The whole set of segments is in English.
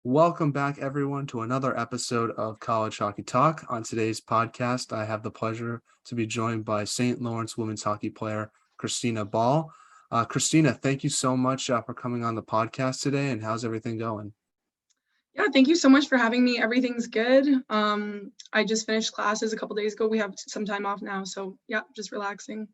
Welcome back, everyone, to another episode of College Hockey Talk. On today's podcast, I have the pleasure to be joined by St. Lawrence women's hockey player Kristina Bahl. Kristina, thank you so much for coming on the podcast today. And how's everything going? Yeah, thank you so much for having me. Everything's good. I just finished classes a couple days ago. We have some time off now, so yeah, just relaxing.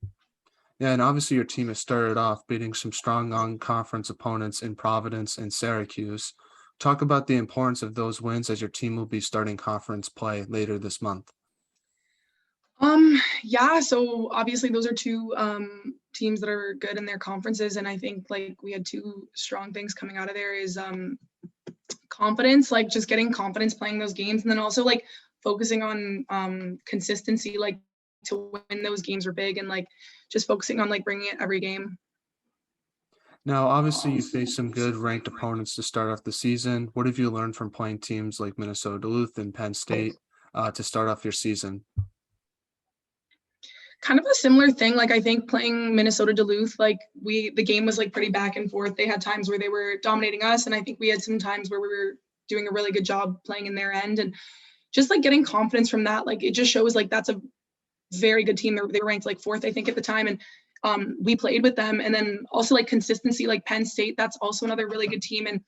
Yeah, and obviously your team has started off beating some strong non-conference opponents in Providence and Syracuse. Talk about the importance of those wins as your team will be starting conference play later this month. Yeah, so obviously those are two teams that are good in their conferences, and I think like we had two strong things coming out of there is confidence, like just getting confidence playing those games, and then also like focusing on consistency, like to win those games are big, and like just focusing on like bringing it every game. Now, obviously, you faced some good ranked opponents to start off the season. What have you learned from playing teams like Minnesota Duluth and Penn State to start off your season? Kind of a similar thing. Like I think playing Minnesota Duluth, like the game was like pretty back and forth. They had times where they were dominating us, and I think we had some times where we were doing a really good job playing in their end, and just like getting confidence from that. Like it just shows like that's a very good team. They were ranked like fourth, I think, at the time, and we played with them. And then also like consistency, like Penn State, that's also another really good team, and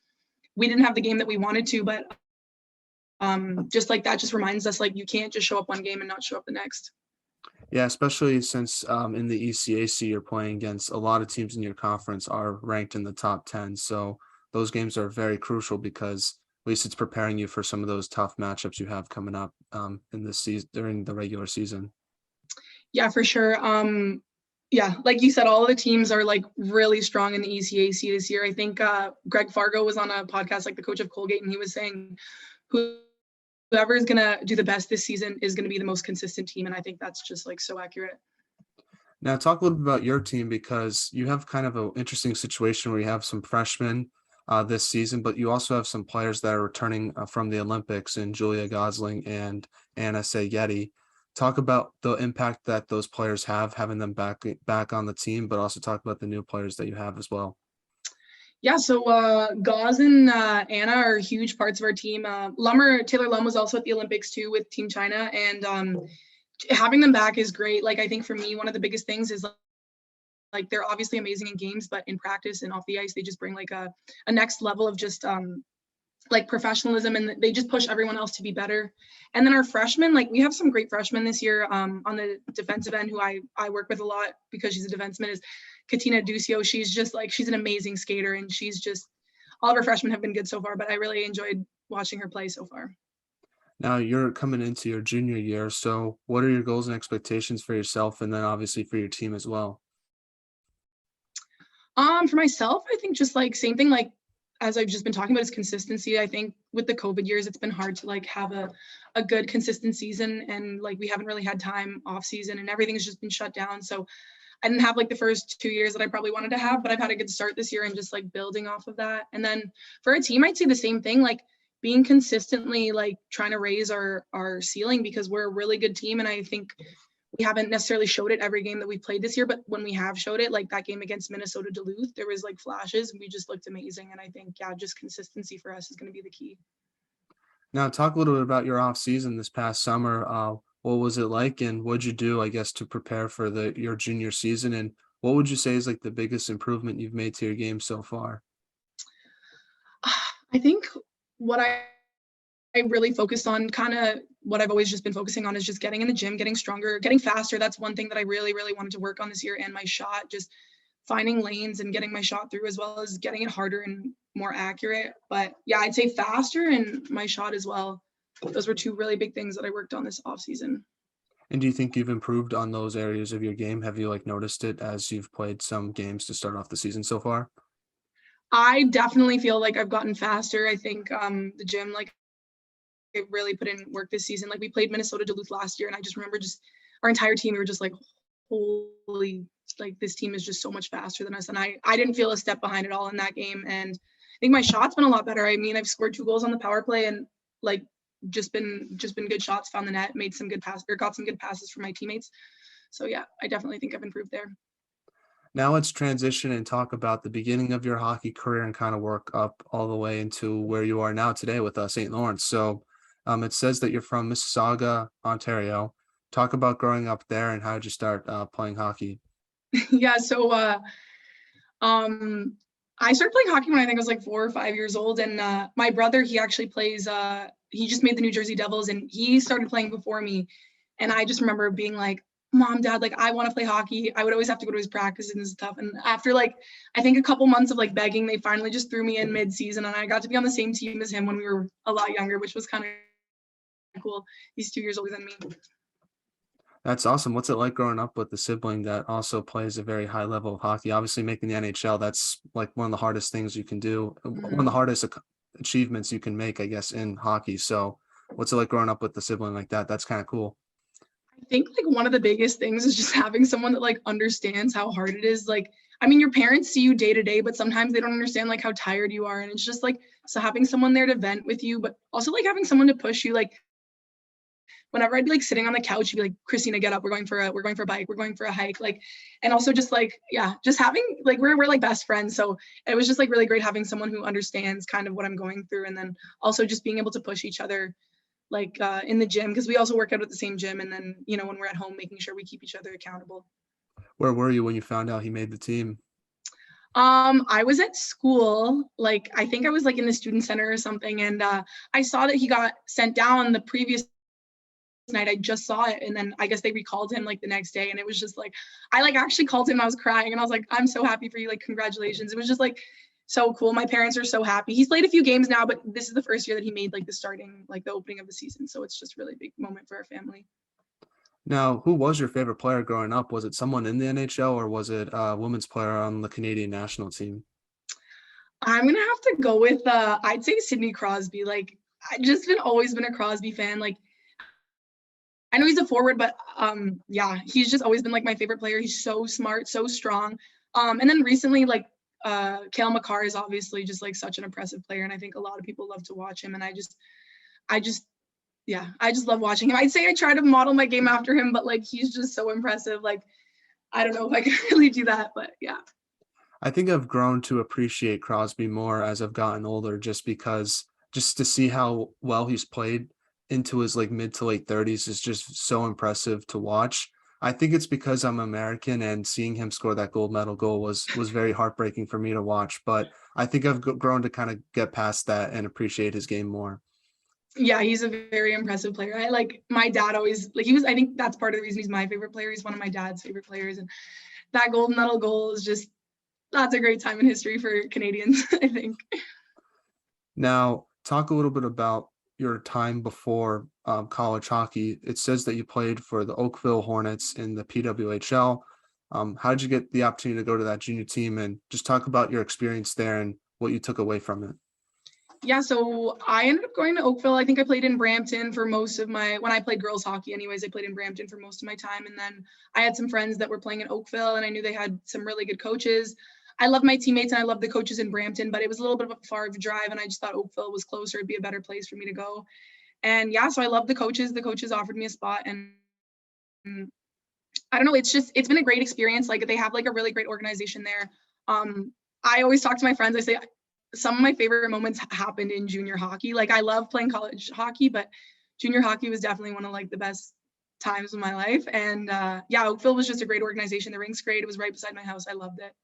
we didn't have the game that we wanted to, but just like that just reminds us like you can't just show up one game and not show up the next. Yeah, especially since in the ECAC, you're playing against a lot of teams in your conference are ranked in the top 10. So those games are very crucial because at least it's preparing you for some of those tough matchups you have coming up in the season during the regular season. Yeah, for sure. Yeah, like you said, all of the teams are like really strong in the ECAC this year. I think Greg Fargo was on a podcast, like the coach of Colgate, and he was saying whoever is going to do the best this season is going to be the most consistent team. And I think that's just like so accurate. Now, talk a little bit about your team because you have kind of an interesting situation where you have some freshmen this season, but you also have some players that are returning from the Olympics in Julia Gosling and Anna Sayeti. Talk about the impact that those players have, having them back on the team, but also talk about the new players that you have as well. Yeah, so Gauze and Anna are huge parts of our team. Taylor Lum was also at the Olympics too with Team China, and having them back is great. Like I think for me, one of the biggest things is like they're obviously amazing in games, but in practice and off the ice, they just bring like a next level of just like professionalism, and they just push everyone else to be better. And then our freshmen, like we have some great freshmen this year on the defensive end who I work with a lot because she's a defenseman, is Katina Duccio. She's an amazing skater, and she's just, all of our freshmen have been good so far, but I really enjoyed watching her play so far. Now you're coming into your junior year, so what are your goals and expectations for yourself and then obviously for your team as well? For myself, I think just like same thing, like as I've just been talking about, is consistency. I think with the COVID years, it's been hard to like have a good consistent season, and like we haven't really had time off season, and everything's just been shut down. So I didn't have like the first 2 years that I probably wanted to have, but I've had a good start this year and just like building off of that. And then for a team, I'd say the same thing, like being consistently like trying to raise our ceiling, because we're a really good team. And I think we haven't necessarily showed it every game that we played this year, but when we have showed it, like that game against Minnesota Duluth, there was like flashes and we just looked amazing. And I think, yeah, just consistency for us is going to be the key. Now talk a little bit about your off season this past summer. What was it like and what'd you do, I guess, to prepare for your junior season? And what would you say is like the biggest improvement you've made to your game so far? I think what I really focused on, kind of what I've always just been focusing on, is just getting in the gym, getting stronger, getting faster. That's one thing that I really, really wanted to work on this year. And my shot, just finding lanes and getting my shot through, as well as getting it harder and more accurate. But yeah, I'd say faster and my shot as well. Those were two really big things that I worked on this off season. And do you think you've improved on those areas of your game? Have you like noticed it as you've played some games to start off the season so far? I definitely feel like I've gotten faster. I think the gym, like I really put in work this season. Like we played Minnesota Duluth last year, and I just remember just our entire team, we were just like, holy, like this team is just so much faster than us. And I didn't feel a step behind at all in that game. And I think my shot's been a lot better. I mean, I've scored 2 goals on the power play, and like just been good shots, found the net, made some good passes, or got some good passes from my teammates. So yeah, I definitely think I've improved there. Now let's transition and talk about the beginning of your hockey career and kind of work up all the way into where you are now today with St. Lawrence. So it says that you're from Mississauga, Ontario. Talk about growing up there and how did you start playing hockey? Yeah, so um I started playing hockey when I think I was like 4 or 5 years old, and my brother, he actually plays. He just made the New Jersey Devils, and he started playing before me. And I just remember being like, "Mom, Dad, like I want to play hockey." I would always have to go to his practices and stuff. And after like I think a couple months of like begging, they finally just threw me in mid-season, and I got to be on the same team as him when we were a lot younger, which was kind of cool. He's 2 years older than me. That's awesome. What's it like growing up with the sibling that also plays a very high level of hockey? Obviously, making the NHL, that's like one of the hardest things you can do, one of the Mhm. hardest achievements you can make, I guess, in hockey. So, what's it like growing up with the sibling like that? That's kind of cool. I think like one of the biggest things is just having someone that like understands how hard it is. Like, I mean, your parents see you day to day, but sometimes they don't understand like how tired you are. And it's just like, so having someone there to vent with you, but also like having someone to push you. Like, whenever I'd be like sitting on the couch, you'd be like, Kristina, get up. We're going for a bike. We're going for a hike. Like, and also just like, yeah, just having like, we're like best friends. So it was just like really great having someone who understands kind of what I'm going through. And then also just being able to push each other like in the gym, because we also work out at the same gym, and then when we're at home, making sure we keep each other accountable. Where were you when you found out he made the team? I was at school, like I think I was like in the student center or something, and I saw that he got sent down the previous night. I just saw it, and then I guess they recalled him like the next day, and it was just like I like actually called him and I was crying, and I was like, I'm so happy for you, like congratulations. It was just like so cool. My parents are so happy. He's played a few games now, but this is the first year that he made like the starting, like the opening of the season, so it's just really big moment for our family. Now, who was your favorite player growing up? Was it someone in the NHL or was it a women's player on the Canadian national team? I'm gonna have to go with I'd say Sidney Crosby. Like I just been always been a Crosby fan. Like I know he's a forward, but yeah, he's just always been like my favorite player. He's so smart, so strong. And then recently, like Cale Makar is obviously just like such an impressive player, and I think a lot of people love to watch him. And I just, yeah, I just love watching him. I'd say I try to model my game after him, but like he's just so impressive. Like I don't know if I can really do that, but yeah. I think I've grown to appreciate Crosby more as I've gotten older, just because just to see how well he's played into his like mid to late 30s is just so impressive to watch. I think it's because I'm American and seeing him score that gold medal goal was very heartbreaking for me to watch. But I think I've grown to kind of get past that and appreciate his game more. Yeah, he's a very impressive player. I like my dad always like he was. I think that's part of the reason he's my favorite player. He's one of my dad's favorite players, and that gold medal goal is just that's a great time in history for Canadians, I think. Now, talk a little bit about your time before college hockey. It says that you played for the Oakville Hornets in the PWHL. How did you get the opportunity to go to that junior team and just talk about your experience there and what you took away from it? Yeah, so I ended up going to Oakville. I think I played in Brampton for most of my when I played girls hockey anyways, I played in Brampton for most of my time, and then I had some friends that were playing in Oakville, and I knew they had some really good coaches. I love my teammates and I love the coaches in Brampton, but it was a little bit of a far of a drive, and I just thought Oakville was closer, it'd be a better place for me to go. And yeah, so I love the coaches. The coaches offered me a spot, and I don't know, it's been a great experience. Like they have like a really great organization there. Um, I always talk to my friends. I say some of my favorite moments happened in junior hockey. Like I love playing college hockey, but junior hockey was definitely one of like the best times of my life. And yeah, Oakville was just a great organization. The rink's great. It was right beside my house. I loved it.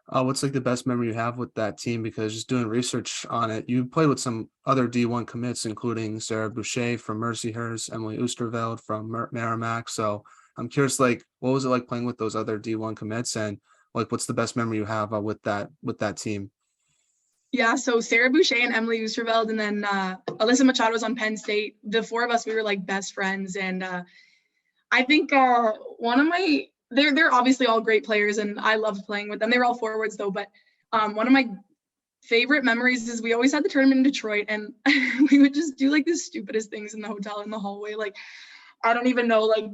What's like the best memory you have with that team? Because just doing research on it, you played with some other D1 commits, including Sarah Boucher from Mercyhurst, Emily Oosterveld from Merrimack. So I'm curious, like, what was it like playing with those other D1 commits, and like, what's the best memory you have with that team? Yeah, so Sarah Boucher and Emily Oosterveld, and then Alyssa Machado was on Penn State. The four of us, we were like best friends, and I think one of my they're obviously all great players, and I loved playing with them. They were all forwards though, but one of my favorite memories is we always had the tournament in Detroit, and we would just do like the stupidest things in the hotel in the hallway. Like I don't even know, like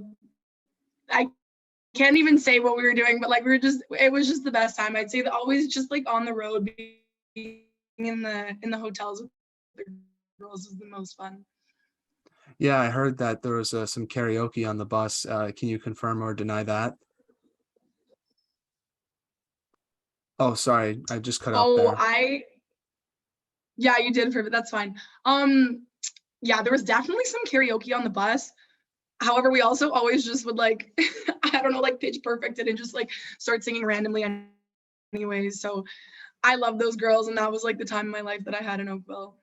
I can't even say what we were doing, but like we were just it was just the best time. I'd say that always just like on the road, being in the hotels with the girls was the most fun. Yeah, I heard that there was some karaoke on the bus. Can you confirm or deny that? Oh, sorry, I just cut out Oh, there. yeah, you did perfect. That's fine. Yeah, there was definitely some karaoke on the bus. However, we also always just would like, I don't know, like pitch perfect it and just like start singing randomly anyways. So I love those girls, and that was like the time in my life that I had in Oakville.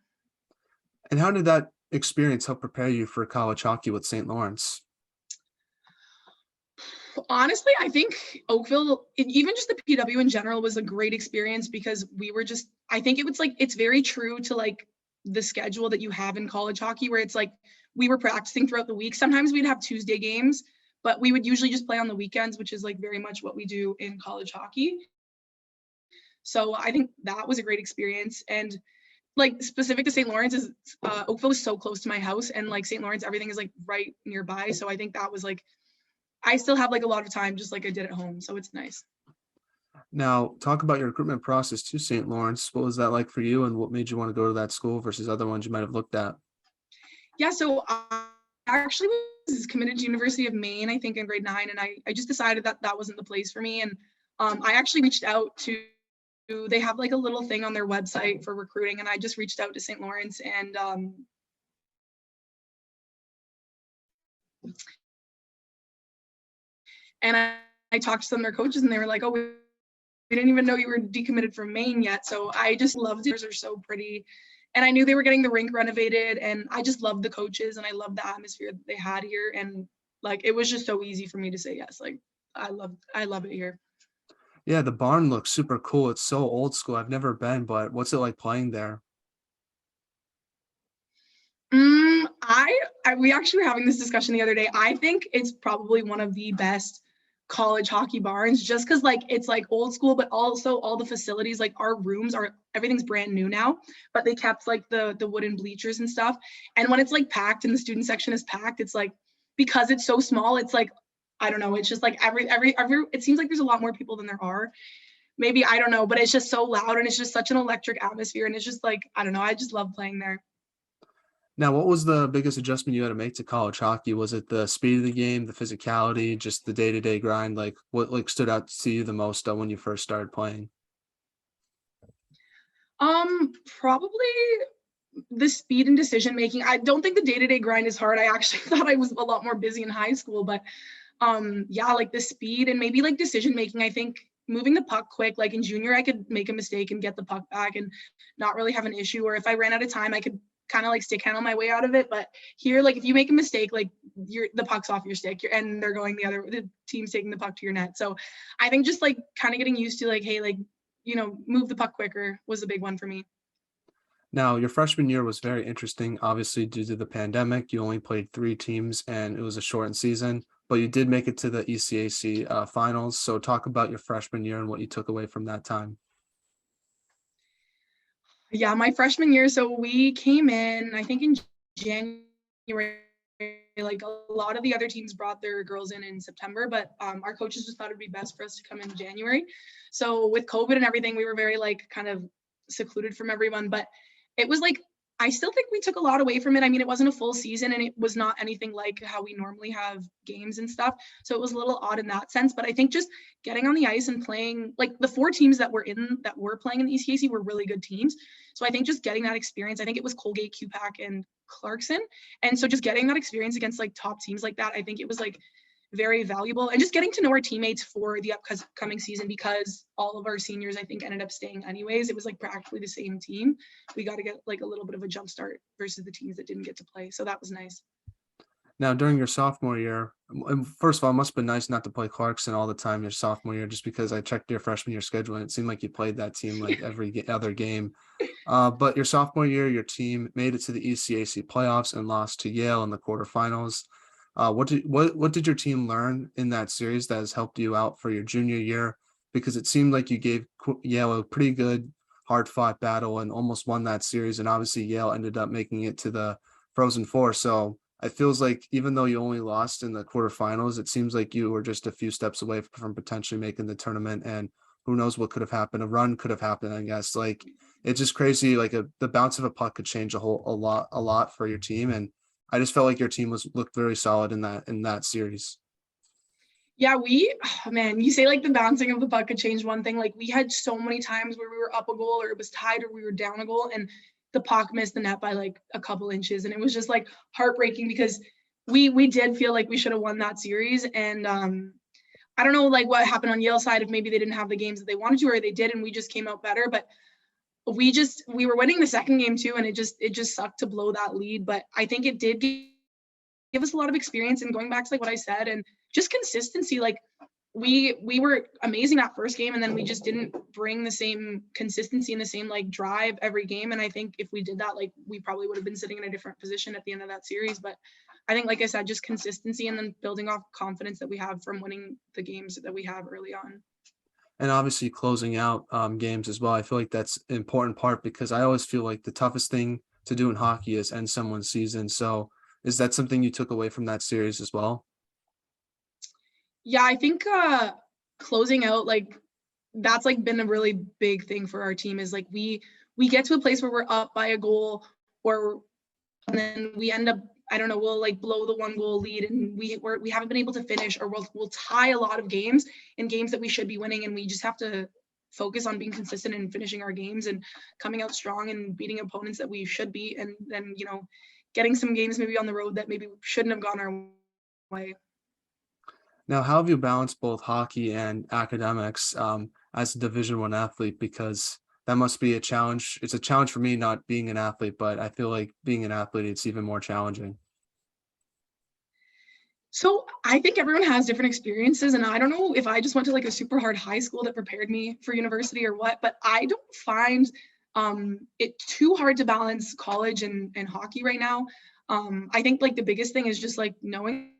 And how did that experience help prepare you for college hockey with St. Lawrence? Honestly, I think Oakville, even just the PW in general, was a great experience because we were just, I think it was like, it's very true to like the schedule that you have in college hockey, where it's like we were practicing throughout the week. Sometimes we'd have Tuesday games, but we would usually just play on the weekends, which is like very much what we do in college hockey. So I think that was a great experience. And like specific to St. Lawrence is Oakville is so close to my house, and like St. Lawrence, everything is like right nearby. So I think that was like, I still have like a lot of time just like I did at home. So it's nice. Now, talk about your recruitment process to St. Lawrence. What was that like for you, and what made you want to go to that school versus other ones you might have looked at? Yeah, so I actually was committed to University of Maine, I think in grade 9, and I just decided that that wasn't the place for me. And I actually reached out to, they have like a little thing on their website for recruiting, and I just reached out to St. Lawrence, and I talked to some of their coaches, and they were like, "Oh, we didn't even know you were decommitted from Maine yet." So I just loved it. They're so pretty. And I knew they were getting the rink renovated, and I just loved the coaches, and I loved the atmosphere that they had here. And like, it was just so easy for me to say yes. Like, I love it here. Yeah, the barn looks super cool. It's so old school. I've never been, but what's it like playing there? We actually were having this discussion the other day. I think it's probably one of the best college hockey barns, just because like it's like old school, but also all the facilities, like our rooms are, everything's brand new now, but they kept like the wooden bleachers and stuff. And when it's like packed and the student section is packed, it's like, because it's so small, it's like, I don't know, it's just like every it seems like there's a lot more people than there are. Maybe, I don't know, but it's just so loud, and it's just such an electric atmosphere, and it's just like, I don't know, I just love playing there. Now, what was the biggest adjustment you had to make to college hockey? Was it the speed of the game, the physicality, just the day-to-day grind? Like what like stood out to you the most when you first started playing? Probably the speed and decision making. I don't think the day-to-day grind is hard. I actually thought I was a lot more busy in high school, but yeah, like the speed and maybe like decision making. I think moving the puck quick, like in junior, I could make a mistake and get the puck back and not really have an issue. Or if I ran out of time, I could kind of like stick handle my way out of it. But here, like if you make a mistake, like the puck's off your stick, and they're going the team's taking the puck to your net. So I think just like kind of getting used to like, hey, like, move the puck quicker was a big one for me. Now, your freshman year was very interesting, obviously due to the pandemic. You only played 3 teams and it was a shortened season, but you did make it to the ECAC finals. So talk about your freshman year and what you took away from that time. Yeah, my freshman year, so we came in, I think in January, like a lot of the other teams brought their girls in September, but our coaches just thought it'd be best for us to come in January. So with COVID and everything, we were very like kind of secluded from everyone, but it was like, I still think we took a lot away from it. I mean, it wasn't a full season, and it was not anything like how we normally have games and stuff. So it was a little odd in that sense, but I think just getting on the ice and playing, like the 4 teams that were playing in the ECAC were really good teams. So I think just getting that experience, I think it was Colgate, QPAC, and Clarkson. And so just getting that experience against like top teams like that, I think it was like very valuable, and just getting to know our teammates for the upcoming season, because all of our seniors, I think, ended up staying anyways. It was like practically the same team. We got to get like a little bit of a jump start versus the teams that didn't get to play. So that was nice. Now, during your sophomore year, first of all, it must have been nice not to play Clarkson all the time your sophomore year, just because I checked your freshman year schedule and it seemed like you played that team like every other game. But your sophomore year, your team made it to the ECAC playoffs and lost to Yale in the quarterfinals. What did your team learn in that series that has helped you out for your junior year? Because it seemed like you gave Yale a pretty good, hard fought battle and almost won that series. And obviously, Yale ended up making it to the Frozen Four. So it feels like even though you only lost in the quarterfinals, it seems like you were just a few steps away from potentially making the tournament. And who knows what could have happened? A run could have happened, I guess. Like it's just crazy. Like the bounce of a puck could change a lot for your team. And I just felt like your team looked very solid in that series. Yeah, man, you say like the bouncing of the puck could change one thing. Like we had so many times where we were up a goal or it was tied or we were down a goal and the puck missed the net by like a couple inches. And it was just like heartbreaking because we did feel like we should have won that series. And I don't know like what happened on Yale's side, if maybe they didn't have the games that they wanted to or they did and we just came out better. But we were winning the second game too, and it just sucked to blow that lead. But I think it did give us a lot of experience, and going back to like what I said and just consistency. Like we were amazing that first game, and then we just didn't bring the same consistency and the same like drive every game. And I think if we did that, like we probably would have been sitting in a different position at the end of that series. But I think, like I said, just consistency and then building off confidence that we have from winning the games that we have early on. And obviously closing out games as well. I feel like that's an important part because I always feel like the toughest thing to do in hockey is end someone's season. So is that something you took away from that series as well? Yeah, I think closing out, like that's like been a really big thing for our team is like we get to a place where we're up by a goal or and then we end up, I don't know, we'll like blow the 1-goal lead and we haven't been able to finish, or we'll tie a lot of games in games that we should be winning, and we just have to focus on being consistent and finishing our games and coming out strong and beating opponents that we should beat, and then getting some games maybe on the road that maybe shouldn't have gone our way. Now, how have you balanced both hockey and academics as a Division I athlete? Because that must be a challenge. It's a challenge for me not being an athlete, but I feel like being an athlete, it's even more challenging. So I think everyone has different experiences, and I don't know if I just went to like a super hard high school that prepared me for university or what, but I don't find it too hard to balance college and hockey right now. I think like the biggest thing is just like knowing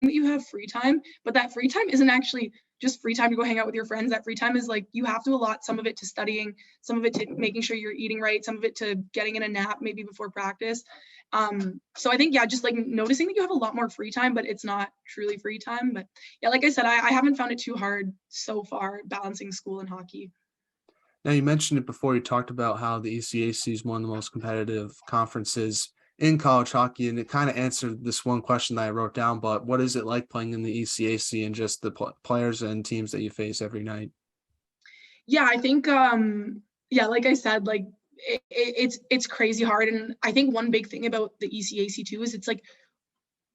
that you have free time, but that free time isn't actually just free time to go hang out with your friends. That free time is like you have to allot some of it to studying, some of it to making sure you're eating right, some of it to getting in a nap maybe before practice. So I think, yeah, just like noticing that you have a lot more free time, but it's not truly free time. But yeah, like I said, I haven't found it too hard so far balancing school and hockey. Now, you mentioned it before. You talked about how the ECAC is one of the most competitive conferences in college hockey, and it kind of answered this one question that I wrote down. But what is it like playing in the ECAC and just the players and teams that you face every night? Yeah, I think yeah, like I said, like it's crazy hard. And I think one big thing about the ECAC too is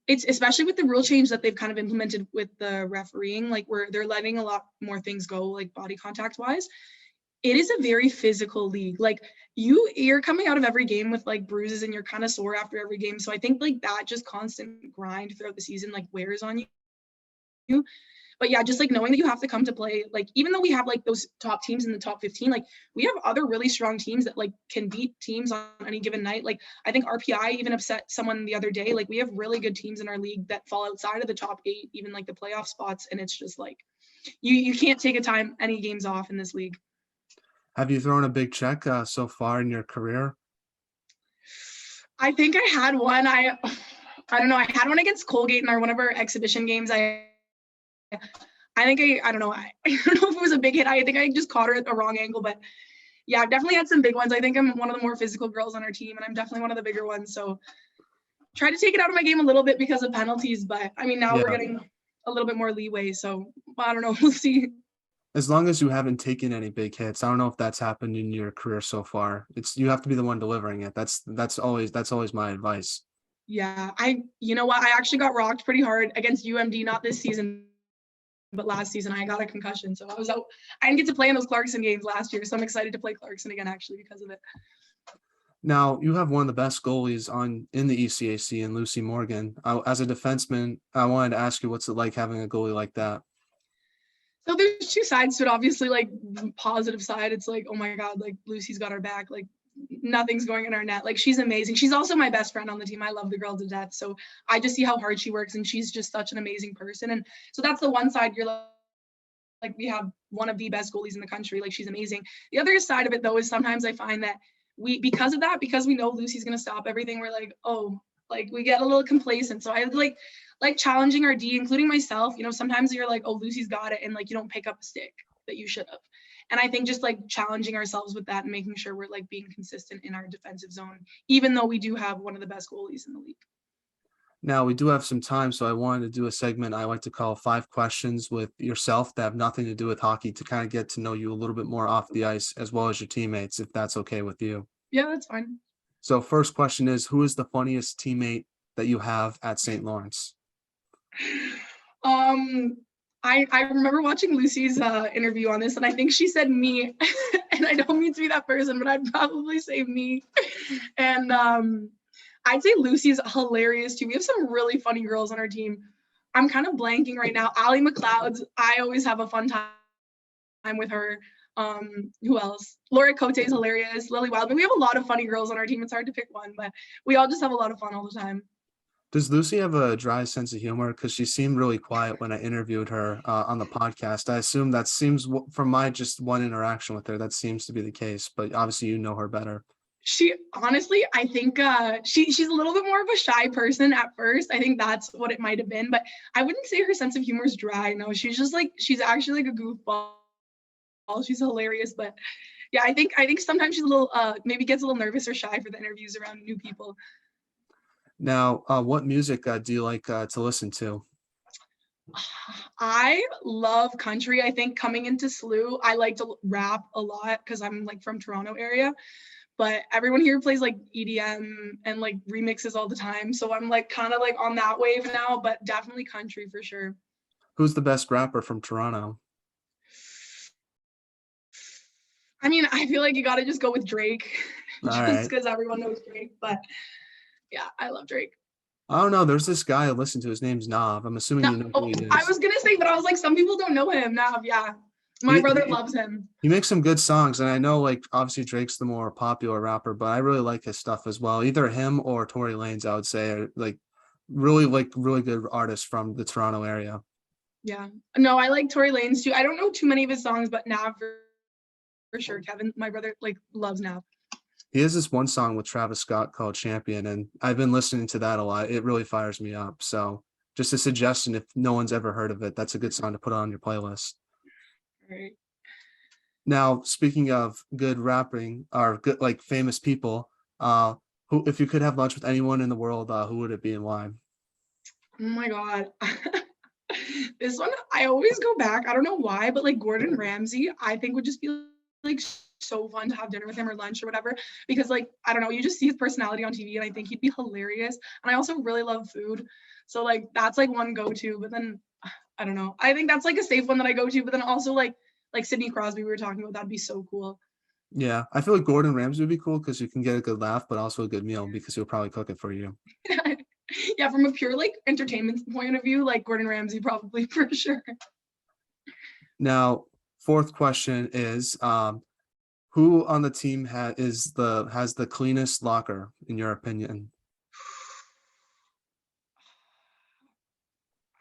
it's especially with the rule change that they've kind of implemented with the refereeing, like where they're letting a lot more things go, like body contact wise. It is a very physical league. Like you're coming out of every game with like bruises and you're kind of sore after every game. So I think like that just constant grind throughout the season like wears on you. But yeah, just like knowing that you have to come to play, like even though we have like those top teams in the top 15, like we have other really strong teams that like can beat teams on any given night. Like I think RPI even upset someone the other day. Like we have really good teams in our league that fall outside of the top 8, even like the playoff spots. And it's just like you can't take any games off in this league. Have you thrown a big check so far in your career? I think I had one. I don't know. I had one against Colgate in one of our exhibition games. I think I don't know. I don't know if it was a big hit. I think I just caught her at the wrong angle, but yeah, I've definitely had some big ones. I think I'm one of the more physical girls on our team, and I'm definitely one of the bigger ones. So try to take it out of my game a little bit because of penalties, but I mean, now we're Yeah. getting a little bit more leeway. So I don't know. We'll see. As long as you haven't taken any big hits, I don't know if that's happened in your career so far. It's you have to be the one delivering it. That's always my advice. Yeah, you know what? I actually got rocked pretty hard against UMD, not this season, but last season I got a concussion. So I was out. I didn't get to play in those Clarkson games last year. So I'm excited to play Clarkson again, actually, because of it. Now you have one of the best goalies in the ECAC in Lucy Morgan. As a defenseman, I wanted to ask you what's it like having a goalie like that? So there's two sides to it. Obviously, like positive side, it's like, oh my God, like Lucy's got our back. Like nothing's going in our net. Like she's amazing. She's also my best friend on the team. I love the girl to death. So I just see how hard she works, and she's just such an amazing person. And so that's the one side. You're like we have one of the best goalies in the country. Like she's amazing. The other side of it though is sometimes I find that because of that, because we know Lucy's gonna stop everything, we're like, oh, like we get a little complacent. So I like challenging our D, including myself. Sometimes you're like, oh, Lucy's got it, and like you don't pick up a stick that you should have. And I think just like challenging ourselves with that and making sure we're like being consistent in our defensive zone, even though we do have one of the best goalies in the league. Now we do have some time, so I wanted to do a segment I like to call 5 questions with yourself that have nothing to do with hockey to kind of get to know you a little bit more off the ice as well as your teammates, if that's okay with you. Yeah, that's fine. So first question is, who is the funniest teammate that you have at St. Lawrence? Um, I remember watching Lucy's interview on this, and I think she said me, and I don't mean to be that person, but I'd probably say me. And I'd say Lucy's hilarious too. We have some really funny girls on our team. I'm kind of blanking right now. Allie McLeod's, I always have a fun time with her. Who else? Laura Cote is hilarious. Lily Wildman. We have a lot of funny girls on our team. It's hard to pick one, but we all just have a lot of fun all the time. Does Lucy have a dry sense of humor? Because she seemed really quiet when I interviewed her on the podcast. I assume that seems from my just one interaction with her, that seems to be the case, but obviously you know her better. She honestly, I think she's a little bit more of a shy person at first. I think that's what it might have been, but I wouldn't say her sense of humor is dry. No, she's just like, she's actually like a goofball. She's hilarious, but yeah, I think sometimes she's a little maybe gets a little nervous or shy for the interviews around new people. Now, what music do you like to listen to? I love country. I think coming into SLU, I like to rap a lot because I'm like from Toronto area, but everyone here plays like EDM and like remixes all the time. So I'm like kind of like on that wave now, but definitely country for sure. Who's the best rapper from Toronto? I mean, I feel like you got to just go with Drake All just right. because everyone knows Drake, but yeah, I love Drake. I don't know. There's this guy I listen to. His name's Nav. I'm assuming No, you know who oh, he I is. was gonna say, but I was like, some people don't know him now. Yeah, my He, brother he, loves him. he makes some good songs, and I know like obviously Drake's the more popular rapper, but I really like his stuff as well. Either him or Tory Lanez, I would say, are like really good artists from the Toronto area. Yeah, no, I like Tory Lanez too. I don't know too many of his songs, but Nav for sure. Kevin, my brother, like loves Nav. He has this one song with Travis Scott called Champion, and I've been listening to that a lot. It really fires me up. So just a suggestion, if no one's ever heard of it, that's a good song to put on your playlist. Right. Now, speaking of good rapping or good like famous people, who if you could have lunch with anyone in the world, who would it be and why? Oh my god. This one I always go back. I don't know why, but like Gordon Ramsay, I think would just be like so fun to have dinner with him or lunch or whatever. Because like, I don't know, you just see his personality on TV and I think he'd be hilarious. And I also really love food. So like that's like one go-to. But then I don't know. I think that's like a safe one that I go to, but then also like Sidney Crosby we were talking about, that'd be so cool. Yeah, I feel like Gordon Ramsay would be cool because you can get a good laugh, but also a good meal because he'll probably cook it for you. Yeah, from a pure like entertainment point of view, like Gordon Ramsay probably for sure. Now, fourth question is, who on the team has the cleanest locker in your opinion?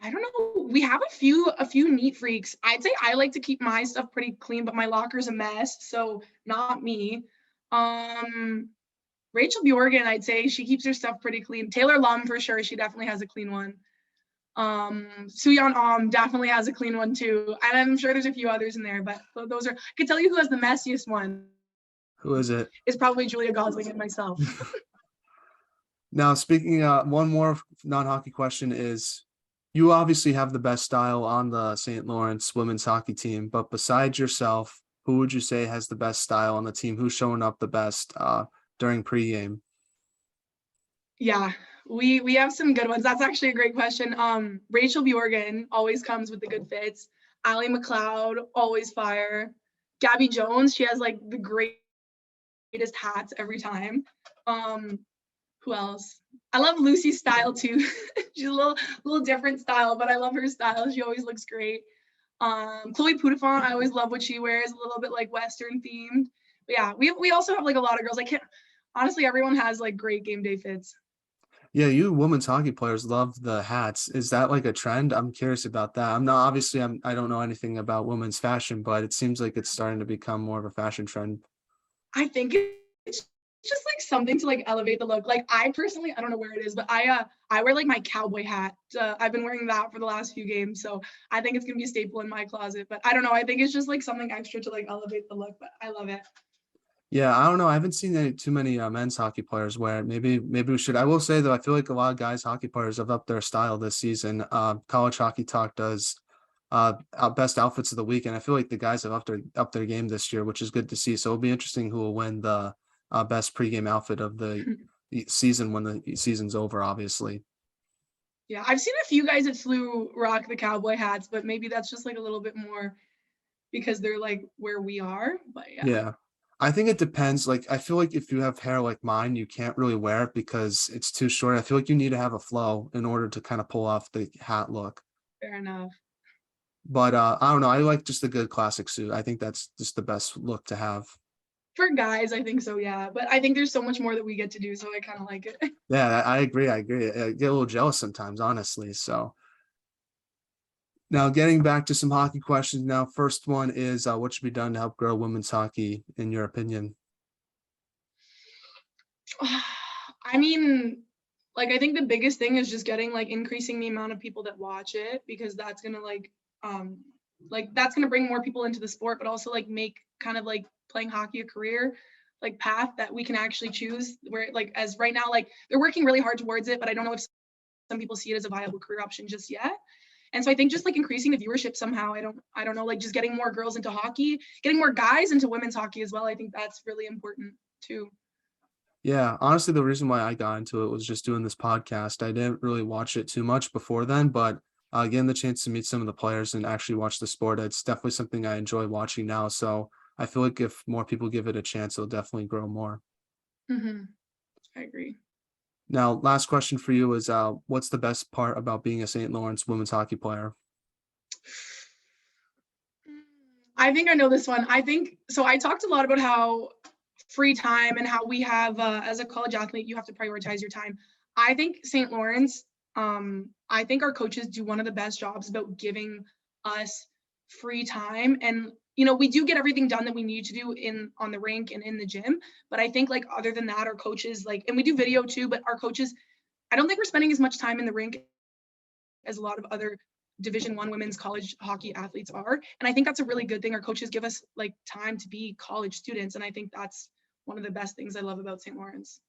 I don't know. We have a few neat freaks. I'd say I like to keep my stuff pretty clean, but my locker's a mess, so not me. Um Rachel Bjorgen, I'd say she keeps her stuff pretty clean. Taylor Lum for sure, she definitely has a clean one. Suyeon definitely has a clean one too. And I'm sure there's a few others in there, but those are I can tell you who has the messiest one. Who is it? Is probably Julia Gosling and myself. Now, speaking, one more non-hockey question is, you obviously have the best style on the St. Lawrence women's hockey team, but besides yourself, who would you say has the best style on the team? Who's showing up the best during pregame? Yeah, we have some good ones. That's actually a great question. Rachel Bjorgen always comes with the good fits. Allie McLeod, always fire. Gabby Jones, she has like the greatest hats every time. Who else? I love Lucy's style too. She's a little different style, but I love her style. She always looks great. Chloe Poutafont, I always love what she wears, a little bit like Western themed. But yeah, we also have like a lot of girls. I can't honestly, everyone has like great game day fits. Yeah, you women's hockey players love the hats. Is that like a trend? I'm curious about that. I'm not obviously I don't know anything about women's fashion, but it seems like it's starting to become more of a fashion trend. I think it's just like something to like elevate the look. Like I personally, I don't know where it is, but I wear like my cowboy hat. I've been wearing that for the last few games, so I think it's gonna be a staple in my closet. But I don't know. I think it's just like something extra to like elevate the look. But I love it. Yeah, I don't know. I haven't seen too many men's hockey players wear it. Maybe we should. I will say though, I feel like a lot of guys hockey players have upped their style this season. College Hockey Talk does our best outfits of the week, and I feel like the guys have upped their game this year, which is good to see. So it'll be interesting who will win the best pregame outfit of the season when the season's over. Obviously, Yeah, I've seen a few guys that flew rock the cowboy hats, but maybe that's just like a little bit more because they're like where we are. But yeah, yeah. I think it depends. Like, I feel like if you have hair like mine, you can't really wear it because it's too short. I feel like you need to have a flow in order to kind of pull off the hat look. fair enough. But I don't know. I like just a good classic suit. I think that's just the best look to have. For guys, I think so, yeah. But I think there's so much more that we get to do, so I kind of like it. Yeah, I agree. I agree. I get a little jealous sometimes, honestly. So now getting back to some hockey questions. Now, first one is what should be done to help grow women's hockey, in your opinion? I mean, like I think the biggest thing is just getting like increasing the amount of people that watch it because that's gonna like that's gonna bring more people into the sport, but also like make kind of like playing hockey a career like path that we can actually choose. Where like as right now, like they're working really hard towards it, but I don't know if some people see it as a viable career option just yet. And so I think just like increasing the viewership somehow, I don't know, like just getting more girls into hockey, getting more guys into women's hockey as well. I think that's really important too. Yeah, honestly, the reason why I got into it was just doing this podcast. I didn't really watch it too much before then, but getting the chance to meet some of the players and actually watch the sport, it's definitely something I enjoy watching now. So I feel like if more people give it a chance, it'll definitely grow more. Mm-hmm. I agree. Now, last question for you is what's the best part about being a St. Lawrence women's hockey player? I think I know this one. I think so. I talked a lot about how free time and how we have, as a college athlete, you have to prioritize your time. I think St. Lawrence, I think our coaches do one of the best jobs about giving us free time. And, you know, we do get everything done that we need to do on the rink and in the gym. But I think like other than that, our coaches like, and we do video too, but our coaches, I don't think we're spending as much time in the rink as a lot of other Division I women's college hockey athletes are. And I think that's a really good thing. Our coaches give us like time to be college students. And I think that's one of the best things I love about St. Lawrence.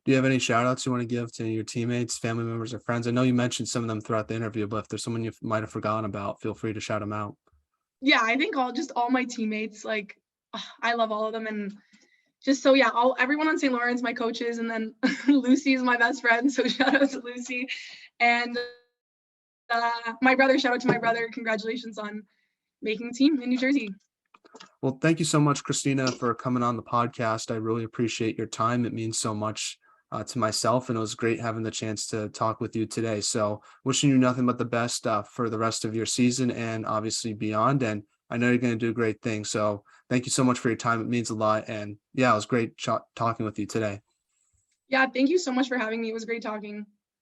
Do you have any shout outs you want to give to your teammates, family members, or friends? I know you mentioned some of them throughout the interview, but if there's someone you might have forgotten about, feel free to shout them out. Yeah, I think all my teammates, like I love all of them. And just so yeah, everyone on St. Lawrence, my coaches, and then Lucy is my best friend. So shout out to Lucy. And my brother, shout out to my brother. Congratulations on making the team in New Jersey. Well, thank you so much, Kristina, for coming on the podcast. I really appreciate your time. It means so much to myself, and it was great having the chance to talk with you today. So, wishing you nothing but the best for the rest of your season and obviously beyond. And I know you're going to do great things. So, thank you so much for your time. It means a lot. And yeah, it was great talking with you today. Yeah, thank you so much for having me. It was great talking.